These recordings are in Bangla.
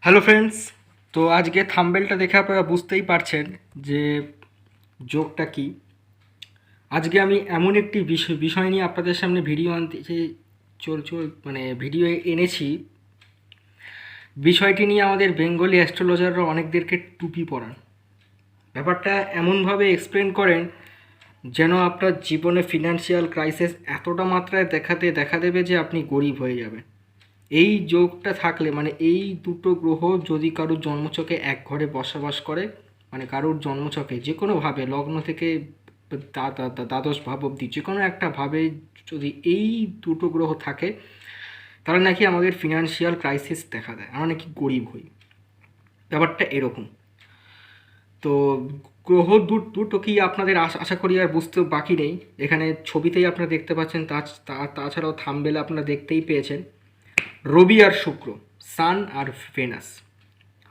Hello friends. তো আজকে থাম্বেলটা দেখে আপনারা বুঝতেই পারছেন যে যোগটা কি। আজকে আমি এমন একটি বিষয় নিয়ে আপনাদের সামনে ভিডিও আনতে মানে ভিডিও এনেছি। বিষয়টি নিয়ে আমাদের বেঙ্গলি অ্যাস্ট্রোলজাররা অনেকদেরকে টুপি পরান। ব্যাপারটা এমনভাবে এক্সপ্লেন করেন যেন আপনার জীবনে ফিনান্সিয়াল ক্রাইসিস এতটা মাত্রায় দেখা দেবে যে আপনি গরিব হয়ে যাবেন। এই যোগটা থাকলে মানে এই দুটো গ্রহ যদি কারোর জন্মছকে এক ঘরে বসবাস করে, মানে কারোর জন্মছকে যে কোনোভাবে লগ্ন থেকে দ্বাদশ ভাব অবধি যে কোনো একটা ভাবে যদি এই দুটো গ্রহ থাকে, তাহলে নাকি আমাদের ফিনান্সিয়াল ক্রাইসিস দেখা দেয়, আমরা নাকি গরিব হই। ব্যাপারটা এরকম। তো গ্রহ দুটো কি আপনাদের আশা করি আর বুঝতে বাকি নেই। এখানে ছবিতেই আপনারা দেখতে পাচ্ছেন, তাছাড়াও থাম্বনেলে আপনারা দেখতেই পেয়েছেন। রবি আর শুক্র, সান আর ভেনাস।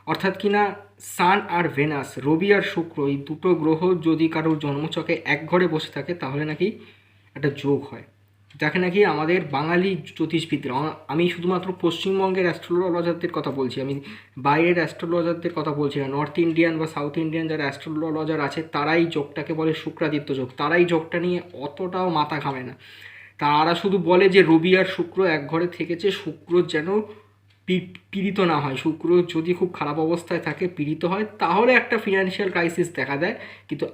অর্থাৎ কিনা সান আর ভেনাস, রবি আর শুক্র, এই দুটো গ্রহ যদি কারোর জন্মছকে এক ঘরে বসে থাকে তাহলে নাকি একটা যোগ হয়, যাকে নাকি আমাদের বাঙালি জ্যোতিষবিদরা, আমি শুধুমাত্র পশ্চিমবঙ্গের অ্যাস্ট্রোলজারদের কথা বলছি, আমি বাইরের অ্যাস্ট্রোলজারদের কথা বলছি না। নর্থ ইন্ডিয়ান বা সাউথ ইন্ডিয়ান যারা অ্যাস্ট্রোলজার আছে তারাই যোগটাকে বলে শুক্রাদিত্য যোগ, তারাই যোগটা নিয়ে অতটাও মাথা ঘামে না। তারা শুধু বলে যে রবি আর শুক্র এক ঘরে থেকেছে, শুক্র যেন পীড়িত না হয়। শুক্র যদি খুব খারাপ অবস্থায় থাকে, পীড়িত হয়, তাহলে একটা ফিনান্সিয়াল ক্রাইসিস দেখা দেয়। কিন্তু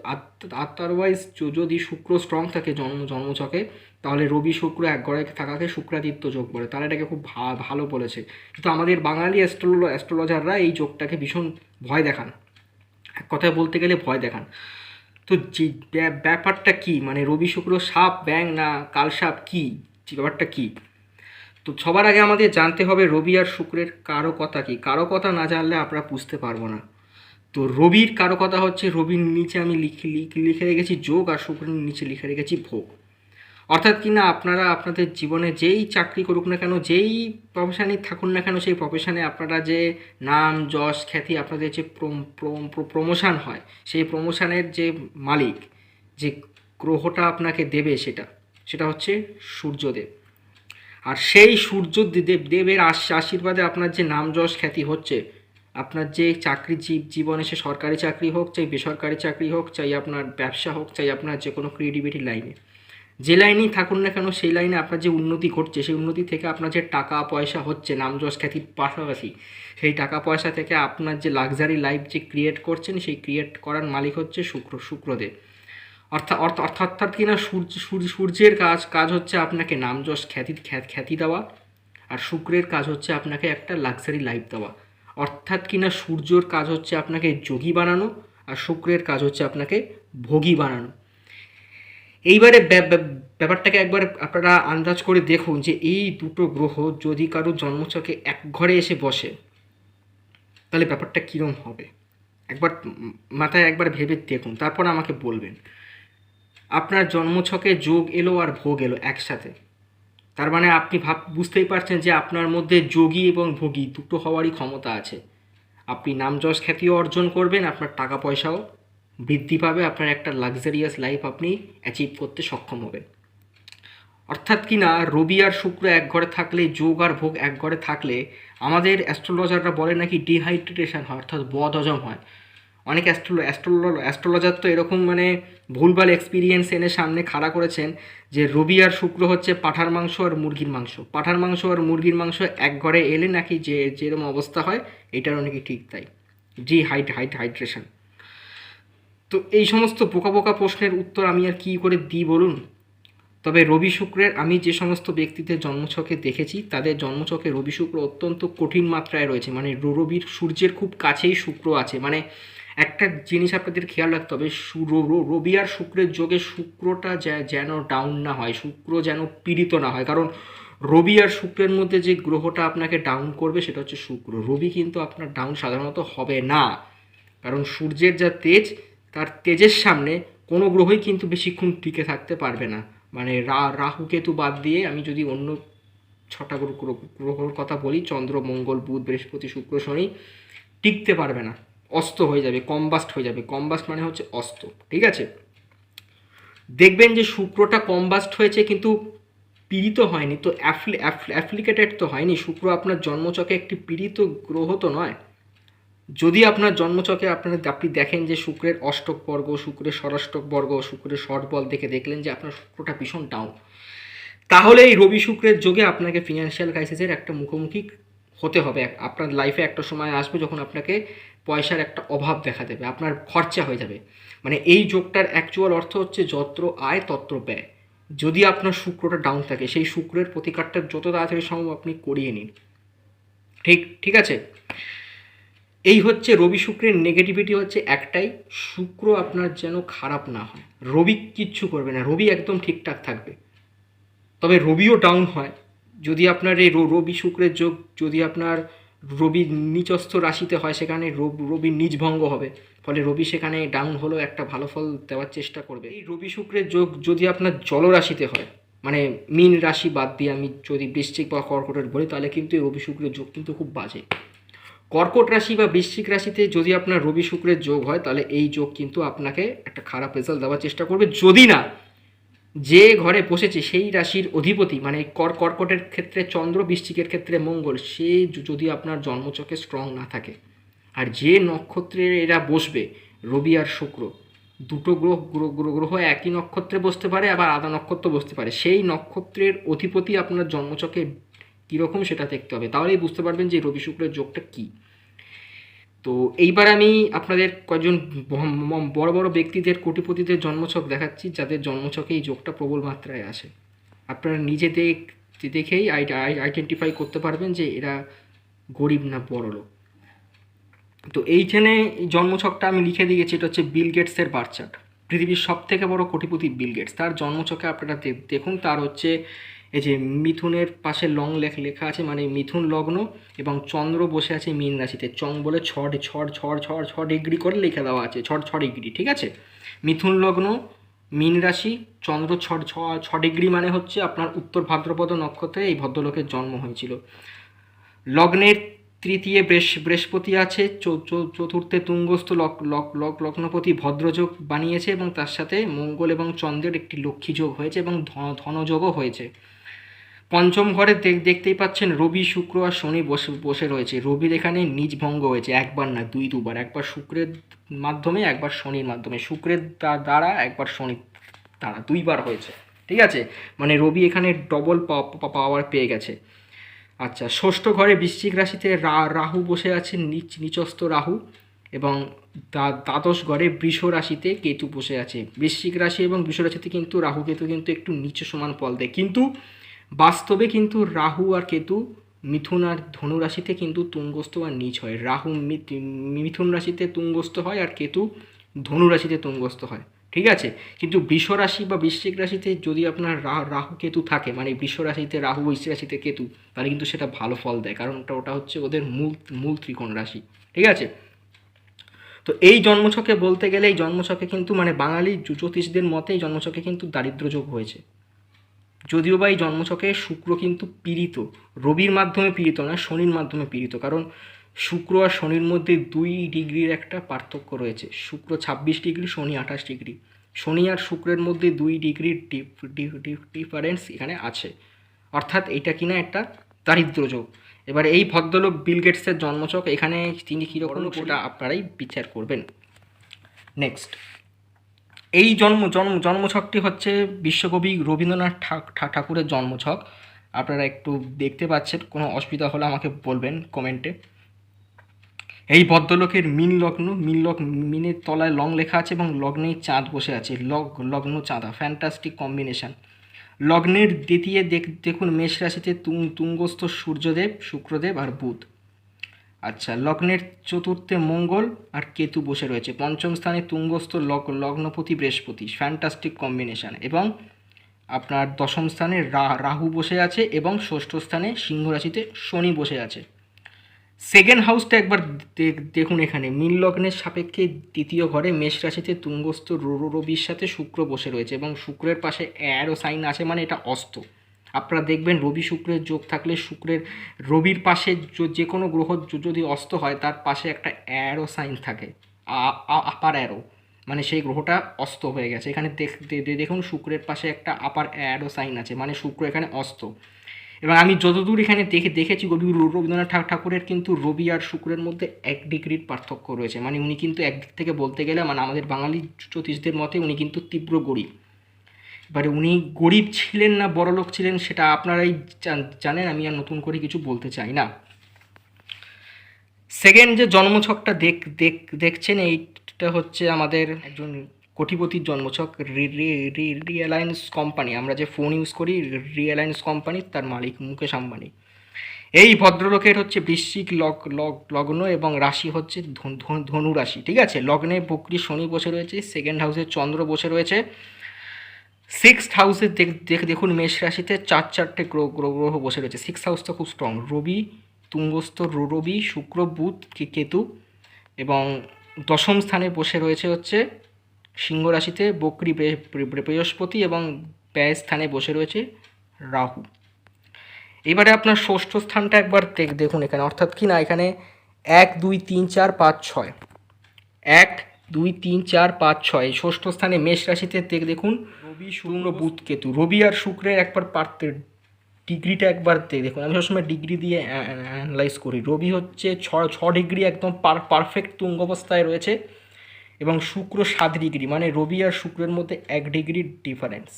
আদারওয়াইজ যদি শুক্র স্ট্রং থাকে জন্মছকে, তাহলে রবি শুক্র এক ঘরে থাকাকে শুক্রাদিত্য যোগ বলে, তারা এটাকে খুব ভালো বলেছে। কিন্তু আমাদের বাঙালি অ্যাস্ট্রোলজাররা এই যোগটাকে ভীষণ ভয় দেখান, এক কথায় বলতে গেলে ভয় দেখান। তো যে ব্যাপারটা কি, মানে রবি শুক্র সাপ ব্যাং না কালসাপ, কি ব্যাপারটা কি? তো সবার আগে আমাদের জানতে হবে রবি আর শুক্রের কারকতা কি। কারকতা না জানলে আমরা বুঝতে পারবো না। তো রবির কারকতা হচ্ছে, রবির নিচে আমি লিখে রেখেছি যোগ, আর শুক্রের নিচে লিখে রেখেছি ভোগ। অর্থাৎ কি না, আপনারা আপনাদের জীবনে যেই চাকরি করুক না কেন, যেই প্রফেশনেই থাকুন না কেন, সেই প্রফেশনে আপনারা যে নাম যশ খ্যাতি, আপনাদের যে প্রমোশন হয়, সেই প্রমোশনের যে মালিক, যে গ্রহটা আপনাকে দেবে, সেটা হচ্ছে সূর্যদেব। আর সেই সূর্য দেবের আশীর্বাদে আপনার যে নাম যশ খ্যাতি হচ্ছে, আপনার যে চাকরি জীবনে, সে সরকারি চাকরি হোক, চাই বেসরকারি চাকরি হোক, চাই আপনার ব্যবসা হোক, চাই আপনার যে কোনো ক্রিয়েটিভিটি লাইনে, যে লাইনেই থাকুন না কেন, সেই লাইনে আপনার যে উন্নতি ঘটছে, সেই উন্নতি থেকে আপনার যে টাকা পয়সা হচ্ছে নাম যশ খ্যাতির পাশাপাশি, সেই টাকা পয়সা থেকে আপনার যে লাক্সারি লাইফ যে ক্রিয়েট করছেন, সেই ক্রিয়েট করার মালিক হচ্ছে শুক্রদেব। অর্থাৎ কিনা সূর্যের কাজ হচ্ছে আপনাকে নাম যশ খ্যাতি দেওয়া, আর শুক্রের কাজ হচ্ছে আপনাকে একটা লাক্সারি লাইফ দেওয়া। অর্থাৎ কিনা সূর্যর কাজ হচ্ছে আপনাকে যোগী বানানো, আর শুক্রের কাজ হচ্ছে আপনাকে ভোগী বানানো। এইবারে ব্যাপারটাকে একবার আপনারা আন্দাজ করে দেখুন যে এই দুটো গ্রহ যদি কারো জন্মছকে এক ঘরে এসে বসে, তাহলে ব্যাপারটা কীরকম হবে একবার মাথায় একবার ভেবে দেখুন, তারপর আমাকে বলবেন। আপনার জন্মছকে যোগ এলো আর ভোগ এলো একসাথে, তার মানে আপনি বুঝতেই পারছেন যে আপনার মধ্যে যোগী এবং ভোগী দুটো হওয়ারই ক্ষমতা আছে। আপনি নাম যশ খ্যাতিও অর্জন করবেন, আপনার টাকা পয়সাও বৃদ্ধি পাবে, আপনার একটা লাক্সারিয়াস লাইফ আপনি অ্যাচিভ করতে সক্ষম হবেন। অর্থাৎ কি না, রবি আর শুক্র এক ঘরে থাকলে, যোগ আর ভোগ এক ঘরে থাকলে, আমাদের অ্যাস্ট্রোলজাররা বলে নাকি ডিহাইড্রেশন হয়, অর্থাৎ বদহজম হয়। অনেক অ্যাস্ট্রোলজার তো এরকম মানে ভুলভাল এক্সপিরিয়েন্স এনে সামনে খাড়া করেছেন যে রবি আর শুক্র হচ্ছে পাঁঠার মাংস আর মুরগির মাংস, পাঁঠার মাংস আর মুরগির মাংস এক ঘরে এলে নাকি যেরকম অবস্থা হয়, এটারও নাকি ঠিক তাই, হাইড্রেশন। তো এই সমস্ত বোকা বোকা প্রশ্নের উত্তর আমি আর কী করে দিই বলুন। তবে রবি শুক্রের আমি যে সমস্ত ব্যক্তিদের জন্মছকে দেখেছি, তাদের জন্মছকে রবি শুক্র অত্যন্ত কঠিন মাত্রায় রয়েছে, মানে রবির সূর্যের খুব কাছেই শুক্র আছে। মানে একটা জিনিস আপনাদের খেয়াল রাখতে হবে, রবি আর শুক্রের যোগে শুক্রটা যেন ডাউন না হয়, শুক্র যেন পীড়িত না হয়। কারণ রবি আর শুক্রের মধ্যে যে গ্রহটা আপনাকে ডাউন করবে সেটা হচ্ছে শুক্র। রবি কিন্তু আপনার ডাউন সাধারণত হবে না, কারণ সূর্যের যা তেজ, তার তেজের সামনে কোনো গ্রহই কিন্তু বেশিক্ষণ টিকে থাকতে পারবে না। মানে রাহু কেতু বাদ দিয়ে আমি যদি অন্য ছটা গ্রহর কথা বলি, চন্দ্র মঙ্গল বুধ বৃহস্পতি শুক্র শনি, টিকতে পারবে না, অস্ত হয়ে যাবে, কম্বাস্ট হয়ে যাবে। কম্বাস্ট মানে হচ্ছে অস্ত, ঠিক আছে? দেখবেন যে শুক্রটা কম্বাস্ট হয়েছে, কিন্তু পীড়িত হয়নি তো অ্যাপ্লিকেটেড তো হয়নি। শুক্র আপনার জন্মচকে একটি পীড়িত গ্রহ তো নয়। যদি আপনার জন্মচকে আপনি দেখেন যে শুক্রের অষ্টক বর্গ, শুক্রের ষড়ষ্টক বর্গ, শুক্রের শর্ট বল দেখলেন যে আপনার শুক্রটা ভীষণ ডাউন, তাহলে এই রবি শুক্রের যোগে আপনাকে ফিনান্সিয়াল ক্রাইসিসের একটা মুখোমুখি হতে হবে। আপনার লাইফে একটা সময় আসবে যখন আপনাকে পয়সার একটা অভাব দেখা দেবে, আপনার খরচা হয়ে যাবে। মানে এই যোগটার অ্যাকচুয়াল অর্থ হচ্ছে যত্র আয় তত্র ব্যয়। যদি আপনার শুক্রটা ডাউন থাকে, সেই শুক্রের প্রতিকারটা যত তাড়াতাড়ি সম্ভব আপনি করিয়ে নিন। ঠিক আছে। এই হচ্ছে রবি শুক্রের নেগেটিভিটি হচ্ছে একটাই, শুক্র আপনার যেন খারাপ না হয়। রবি কিচ্ছু করবে না, রবি একদম ঠিকঠাক থাকবে। তবে রবিও ডাউন হয় যদি আপনার এই রবি শুক্রের যোগ যদি আপনার রবি নিচস্থ রাশিতে হয়, সেখানে রবির নিজ ভঙ্গ হবে, ফলে রবি সেখানে ডাউন হলেও একটা ভালো ফল দেওয়ার চেষ্টা করবে। এই রবি শুক্রের যোগ যদি আপনার জলরাশিতে হয়, মানে মীন রাশি বাদ দিয়ে আমি যদি বৃশ্চিক বা কর্কটের বলি, তাহলে কিন্তু এই রবি শুক্রের যোগ কিন্তু খুব বাজে। কর্কট রাশি বা বৃশ্চিক রাশিতে যদি আপনার রবি শুক্রের যোগ হয়, তাহলে এই যোগ কিন্তু আপনাকে একটা খারাপ রেজাল্ট দেওয়ার চেষ্টা করবে, যদি না যে ঘরে বসেছে সেই রাশির অধিপতি, মানে কর্কটের ক্ষেত্রে চন্দ্র, বৃশ্চিকের ক্ষেত্রে মঙ্গল, সে যদি আপনার জন্মচকে স্ট্রং না থাকে। আর যে নক্ষত্রে এরা বসবে, রবি আর শুক্র, দুটো গ্রহ একই নক্ষত্রে বসতে পারে, আবার আধা নক্ষত্র বসতে পারে। সেই নক্ষত্রের অধিপতি আপনার জন্মচকে কীরকম সেটা দেখতে হবে, তাহলেই বুঝতে পারবেন যে রবি শুক্রের যোগটা কী। তো এইবার আমি আপনাদের কয়েকজন বড় বড় ব্যক্তিদের, কোটিপতিদের জন্মছক দেখাচ্ছি, যাদের জন্মছকে এই যোগটা প্রবল মাত্রায় আসে। আপনারা নিজে দেখেই আইডেন্টিফাই করতে পারবেন যে এরা গরিব না বড়লোক। তো এইখানে জন্মছকটা আমি লিখে দিয়েছি, এটা হচ্ছে বিল গেটসের বার্থ চার্ট। পৃথিবীর সব থেকে বড় কোটিপতি বিল গেটস, তার জন্মছকে আপনারা দেখুন, তার হচ্ছে এই যে মিথুনের পাশে লেখা আছে, মানে মিথুন লগ্ন, এবং চন্দ্র বসে আছে মীন রাশিতে। চং বলে ছ ডিগ্রি করে লিখে দেওয়া আছে, ছ ডিগ্রি, ঠিক আছে। মিথুন লগ্ন, মীন রাশি, চন্দ্র ছ ডিগ্রি, মানে হচ্ছে আপনার উত্তর ভাদ্রপদ নক্ষত্রে এই ভদ্রলোকের জন্ম হয়েছিল। লগ্নের তৃতীয় বৃহস্পতি আছে, চতুর্থে তুঙ্গস্থ লগ্নপতি ভদ্রযোগ বানিয়েছে, এবং তার সাথে মঙ্গল এবং চন্দ্রের একটি লক্ষ্মী যোগ হয়েছে, এবং ধনযোগও হয়েছে। পঞ্চম ঘরে দেখতেই পাচ্ছেন রবি, শুক্র আর শনি বসে রয়েছে। রবির এখানে নিজ ভঙ্গ হয়েছে, একবার না দুবার, একবার শুক্রের মাধ্যমে, একবার শনির মাধ্যমে। শুক্রের দ্বারা, একবার শনির দ্বারা, দুইবার হয়েছে, ঠিক আছে। মানে রবি এখানে ডবল পাওয়ার পেয়ে গেছে। আচ্ছা, ষষ্ঠ ঘরে বৃশ্চিক রাশিতে রাহু বসে আছে, নিচস্থ রাহু, এবং দ্বাদশ ঘরে বৃষ রাশিতে কেতু বসে আছে। বৃশ্চিক রাশি এবং বৃষ রাশিতে কিন্তু রাহু কেতু কিন্তু একটু নিচ সমান ফল দেয়, কিন্তু বাস্তবে কিন্তু রাহু আর কেতু মিথুন আর ধনু রাশিতে কিন্তু তুঙ্গস্থ আর নিচ হয়। রাহু মিথুন রাশিতে তুঙ্গস্থ হয়, আর কেতু ধনু রাশিতে তুঙ্গস্থ হয়, ঠিক আছে। কিন্তু বৃষ রাশি বা বৃশ্চিক রাশিতে যদি আপনার রাহু কেতু থাকে, মানে বৃষ রাশিতে রাহু, বৃশ্চিক রাশিতে কেতু, তাহলে কিন্তু সেটা ভালো ফল দেয়, কারণ ওটা হচ্ছে ওদের মূল ত্রিকোণ রাশি, ঠিক আছে। তো এই জন্মছকে বলতে গেলে, এই জন্মছকে কিন্তু মানে বাঙালি জ্যোতিষদের মতে এই জন্মছকে কিন্তু দারিদ্র যোগ হয়েছে। যদিও বা এই জন্মছকে শুক্র কিন্তু পীড়িত, রবির মাধ্যমে পীড়িত না, শনির মাধ্যমে পীড়িত। কারণ শুক্র আর শনির মধ্যে 2 ডিগ্রির একটা পার্থক্য রয়েছে। শুক্র 26 ডিগ্রি, শনি 28 ডিগ্রি। শনি আর শুক্রের মধ্যে 2 ডিগ্রির ডিফারেন্স এখানে আছে, অর্থাৎ এইটা কিনা একটা দারিদ্র যোগ। এবার এই ভদ্রলোক বিল গেটসের জন্মছক, এখানে তিনি কীরকম সেটা আপনারাই বিচার করবেন। নেক্সট, এই জন্মছকটি হচ্ছে বিশ্বকবি রবীন্দ্রনাথ ঠাকুরের জন্মছক। আপনারা একটু দেখতে পাচ্ছেন, কোনো অসুবিধা হলে আমাকে বলবেন কমেন্টে। এই ভদ্রলোকের মিনের তলায় লং লেখা আছে, এবং লগ্নেই চাঁদ বসে আছে। লগ্ন চাঁদা, ফ্যান্টাস্টিক কম্বিনেশন। লগ্নের দ্বিতীয় দেখুন মেষ রাশিতে তুঙ্গস্থ সূর্যদেব, শুক্রদেব আর বুধ। আচ্ছা, লগ্নের চতুর্থে মঙ্গল আর কেতু বসে রয়েছে। পঞ্চম স্থানে তুঙ্গস্থ লগ্নপতি বৃহস্পতি, ফ্যান্টাস্টিক কম্বিনেশান। এবং আপনার দশম স্থানে রাহু বসে আছে, এবং ষষ্ঠ স্থানে সিংহ রাশিতে শনি বসে আছে। সেকেন্ড হাউসটা একবার দেখুন, এখানে মীন লগ্নের সাপেক্ষে দ্বিতীয় ঘরে মেষ রাশিতে তুঙ্গস্থ রবির সাথে শুক্র বসে রয়েছে, এবং শুক্রের পাশে অ্যারো সাইন আছে, মানে এটা অস্ত। আপনারা দেখবেন রবি শুক্রের যোগ থাকলে রবির পাশে যে কোনো গ্রহ যদি অস্ত হয়, তার পাশে একটা অ্যারো সাইন থাকে, আপার অ্যারো, মানে সেই গ্রহটা অস্ত হয়ে গেছে। এখানে দেখুন শুক্রের পাশে একটা আপার অ্যারো সাইন আছে, মানে শুক্র এখানে অস্ত। এবং আমি যতদূর এখানে দেখেছি রবীন্দ্রনাথ ঠাকুরের কিন্তু রবি আর শুক্রের মধ্যে 1 ডিগ্রির পার্থক্য রয়েছে। মানে উনি কিন্তু একদিক থেকে বলতে গেলে মানে আমাদের বাঙালি জ্যোতিষদের মতে উনি কিন্তু তীব্র গরিব। এবারে উনি গরিব ছিলেন না বড়লোক ছিলেন সেটা আপনারাই জানেন, আমি আর নতুন করে কিছু বলতে চাই না। সেকেন্ড যে জন্মছকটা দেখছেন এইটা হচ্ছে আমাদের একজন কোটিপতির জন্মছক। রিলায়েন্স কোম্পানি, আমরা যে ফোন ইউজ করি রিলায়েন্স কোম্পানির, তার মালিক মুকেশ আম্বানি। এই ভদ্রলোকের হচ্ছে বৃশ্চিক লগ্ন এবং রাশি হচ্ছে ধনু রাশি, ঠিক আছে। লগ্নে বকরি শনি বসে রয়েছে, সেকেন্ড হাউসে চন্দ্র বসে রয়েছে, 6th হাউসে দেখুন মেষ রাশিতে 4টে গ্রহ বসে রয়েছে। 6th হাউসটা খুব স্ট্রং, রবি তুঙ্গস্থ, রবি শুক্র বুধ কেতু, এবং দশম স্থানে বসে রয়েছে হচ্ছে সিংহ রাশিতে বকরি বৃহস্পতি, এবং ব্যয় স্থানে বসে রয়েছে রাহু। এবারে আপনার ষষ্ঠ স্থানটা একবার দেখুন এখানে, অর্থাৎ কি না এখানে 1 2 3 4 5 6, 1 2 3 4 5 6 ষষ্ঠ স্থানে মেষ রাশিতে দেখুন রবি শুক্র বুধ কেতু। রবি আর শুক্রের একবার ডিগ্রিটা একবার দেখুন, আমি সবসময় ডিগ্রি দিয়ে অ্যানালাইজ করি। রবি হচ্ছে 6 ডিগ্রি একদম পারফেক্ট তুঙ্গ অবস্থায় রয়েছে, এবং শুক্র 7 ডিগ্রি, মানে রবি আর শুক্রের মধ্যে 1 ডিগ্রির ডিফারেন্স।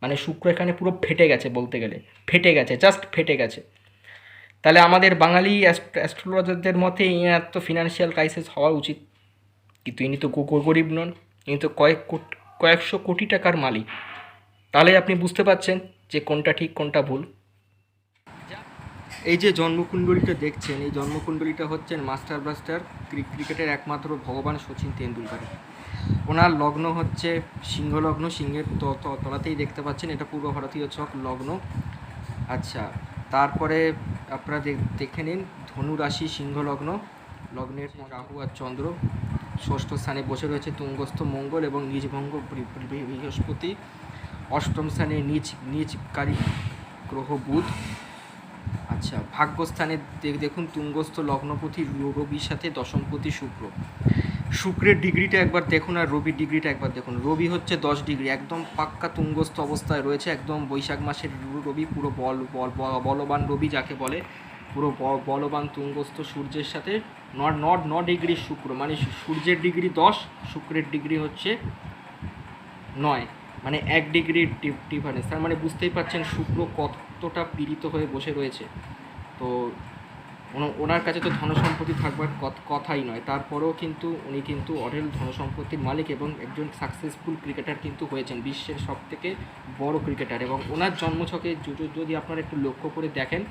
মানে শুক্র এখানে পুরো ফেটে গেছে, বলতে গেলে ফেটে গেছে, জাস্ট ফেটে গেছে। তাহলে আমাদের বাঙালি অ্যাস্ট্রোলজারদের মতে ইনার তো ফিনান্সিয়াল ক্রাইসিস হওয়া উচিত, কিন্তু ইনি তো গরিব নন, ইনি তো কয়েকশো কোটি টাকার মালিক। তাহলে আপনি বুঝতে পারছেন যে কোনটা ঠিক কোনটা ভুল। এই যে জন্মকুণ্ডলীটা দেখছেন, এই জন্মকুণ্ডলীটা হচ্ছেন মাস্টার ব্লাস্টার ক্রিকেটের একমাত্র ভগবান সচিন তেন্ডুলকার। ওনার লগ্ন হচ্ছে সিংহ লগ্ন, সিংহের তলাতেই দেখতে পাচ্ছেন, এটা পূর্ব ভারতীয় ছক লগ্ন। আচ্ছা, তারপরে আপনারা দেখে নিন ধনু রাশি সিংহ লগ্ন, লগ্নের রাহু আর চন্দ্র, ষষ্ঠ স্থানে বসে রয়েছে তুঙ্গস্থ মঙ্গল এবং নিজভঙ্গ বৃহস্পতি, অষ্টম স্থানে নিজকারী গ্রহ বুধ। আচ্ছা, ভাগ্যস্থানে দেখুন তুঙ্গস্থ লগ্নপতি রবির সাথে দশমপতি শুক্র। শুক্রের ডিগ্রিটা একবার দেখুন আর রবির ডিগ্রিটা একবার দেখুন। রবি হচ্ছে 10 ডিগ্রি, একদম পাক্কা তুঙ্গস্থ অবস্থায় রয়েছে, একদম বৈশাখ মাসের রবি, পুরো বলবান রবি যাকে বলে, পুরো বলবান তুঙ্গস্থ সূর্যের সাথে 9 ডিগ্রি শুক্র, মানে সূর্যের ডিগ্রি 10, শুক্রের ডিগ্রি হচ্ছে 9, মানে 1 ডিগ্রির ডিফারেন্স। তার মানে বুঝতেই পারছেন শুক্র কতটা পীড়িত হয়ে বসে রয়েছে। তো ওনার কাছে তো ধনসম্পত্তি থাকবার কথাই নয়, তারপরেও কিন্তু উনি কিন্তু অঢেল ধনসম্পত্তির মালিক এবং একজন সাকসেসফুল ক্রিকেটার কিন্তু হয়েছেন, বিশ্বের সবথেকে বড় ক্রিকেটার। এবং ওনার জন্মছকে যদি আপনারা একটু লক্ষ্য করে দেখেন,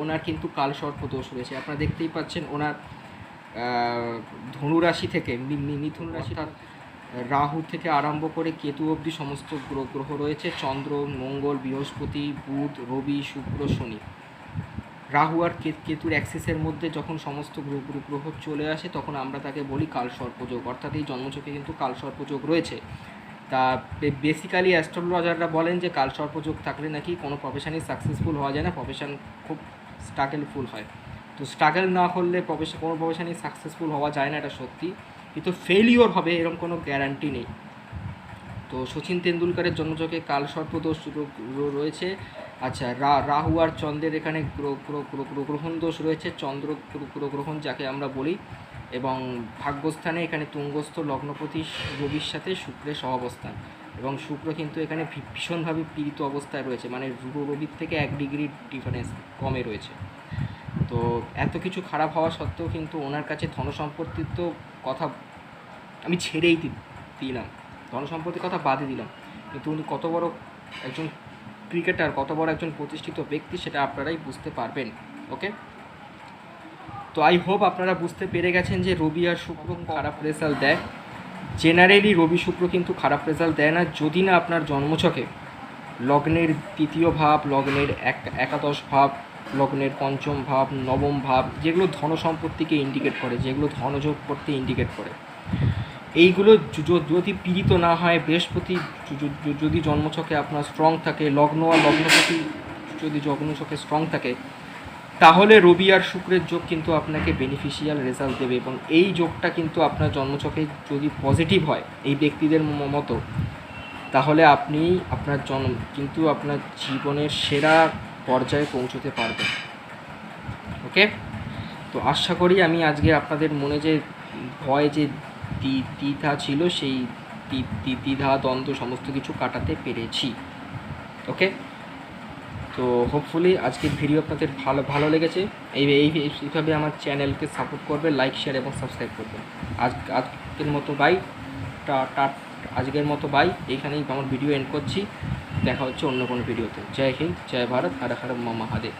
ওনার কিন্তু কালসর্প দোষ রয়েছে। আপনারা দেখতেই পাচ্ছেন ওনার ধনুরাশি থেকে মিথুন রাশি, রাহু থেকে আরম্ভ করে কেতু অবধি সমস্ত গ্রহ রয়েছে, চন্দ্র মঙ্গল বৃহস্পতি বুধ রবি শুক্র শনি। রাহু আর কেতুর অ্যাক্সিসের মধ্যে যখন সমস্ত গ্রহ চলে আসে তখন আমরা তাকে বলি কালসর্পযোগ, অর্থাৎ এই জন্মছকে কিন্তু কালসর্পযোগ রয়েছে। তা বেসিক্যালি অ্যাস্ট্রোলজাররা বলেন যে কালসর্পযোগ থাকলে নাকি কোনো প্রফেশনই সাকসেসফুল হওয়া যায় না, প্রফেশন খুব স্ট্রাগলফুল হয়। তো স্ট্রাগল না করলে কোনো প্রফেশনই সাকসেসফুল হওয়া যায় না, এটা সত্যি, কিন্তু ফেলিওর হবে এরকম কোনো গ্যারান্টি নেই। তো সচিন তেন্ডুলকারের জন্মছকে কালসর্পদোষ রয়েছে। আচ্ছা, রাহু আর চন্দ্রের এখানে গ্রহণ দোষ রয়েছে, চন্দ্র গ্রহণ যাকে আমরা বলি, এবং ভাগ্যস্থানে এখানে তুঙ্গস্থ লগ্নপতি রবির সাথে শুক্রের সহাবস্থান, এবং শুক্র কিন্তু এখানে ভীষণভাবে পীড়িত অবস্থায় রয়েছে, মানে রবির থেকে 1 ডিগ্রি ডিফারেন্স কমে রয়েছে। তো এত কিছু খারাপ হওয়া সত্ত্বেও কিন্তু ওনার কাছে ধনসম্পত্তির তো কথা আমি ছেড়েই দিলাম, ধনসম্পত্তির কথা বাদই দিলাম, কিন্তু উনি কত বড় একজন ক্রিকেটার, কত বড় একজন প্রতিষ্ঠিত ব্যক্তি সেটা আপনারাই বুঝতে পারবেন। ওকে, তো আই হোপ আপনারা বুঝতে পেরে গেছেন যে রবি আর শুক্র খারাপ রেজাল্ট দেয়। জেনারেলি রবি শুক্র কিন্তু খারাপ রেজাল্ট দেয় না, যদি না আপনার জন্মছকে লগ্নের 3য় ভাব, লগ্নের একাদশ ভাব, লগ্নের 5ম ভাব, 9ম ভাব, যেগুলো ধনসম্পত্তিকে ইন্ডিকেট করে, যেগুলো ধনযোগ করতে ইন্ডিকেট করে, এইগুলো যদি পীড়িত না হয়, বৃহস্পতি যদি জন্মছকে আপনার স্ট্রং থাকে, লগ্ন আর লগ্নপতি যদি জন্মছকে স্ট্রং থাকে, তাহলে রবি আর শুক্রের যোগ কিন্তু আপনাকে বেনিফিশিয়াল রেজাল্ট দেবে, এবং এই যোগটা কিন্তু আপনার জন্মছকে যদি পজিটিভ হয় এই ব্যক্তিদের মতো, তাহলে আপনি আপনার কিন্তু আপনার জীবনের সেরা পর্যায়ে পৌঁছতে পারবেন। ওকে, তো আশা করি আমি আজকে আপনাদের মনে যে ভয় যে দ্বিধা ছিল সেই দ্বিধা দ্বন্দ্ব সমস্ত কিছু কাটাতে পেরেছি। ওকে, তো হোপফুলি আজকের ভিডিও আপনাদের ভালো লেগেছে। এইভাবে আমার চ্যানেলকে সাপোর্ট করবে, লাইক শেয়ার এবং সাবস্ক্রাইব করবে। আজকের মতো বাই, আজকের মতো বাই, এইখানেই আমার ভিডিও এন্ড করছি। দেখা হচ্ছে অন্য কোনো ভিডিওতে। জয় হিন্দ, জয় ভারত, হর হর মহাদেব।